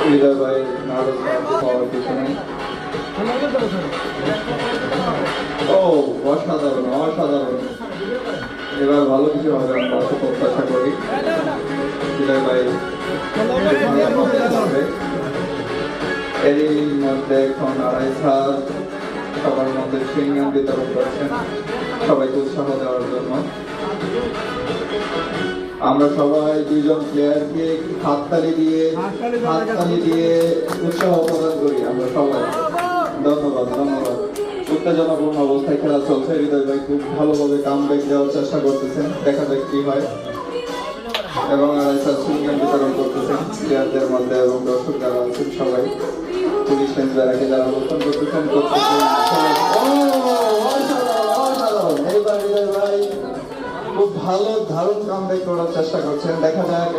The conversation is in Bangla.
হৃদয় ভাই নারদ পাওয়ার পিছনে। ও অসাধারণ অসাধারণ, এবার ভালো কিছু হবে আমরা আশা প্রত্যাশা করি। হৃদয় ভাই এরই মধ্যে এখন আড়াই সাল সবার মধ্যে সিংহাম বিতরণ করছেন সবাইকে উৎসাহ দেওয়ার জন্য। আমরা সবাই দুইজন প্লেয়ারকে হাততালি দিয়ে উৎসাহ প্রদান করি আমরা সবাই। ধন্যবাদ ধন্যবাদ। উত্তেজনাপূর্ণ অবস্থায় খেলা চলছে। হৃদয় ভাই খুব ভালোভাবে কামব্যাক দেওয়ার চেষ্টা করতেছেন, দেখা যাক কি হয়। এবং আড়াইশাল সিংহাম বিতরণ করতেছেন প্লেয়ারদের মধ্যে এবং দর্শক যারা আছেন সবাই, পুলিশ ফ্যান্স যারাকে যারা অবস্থান করতেছেন। এইবার হৃদয় ভাই খুব ভালো দারুণ কামব্যাক করার চেষ্টা করছেন, দেখা যাক।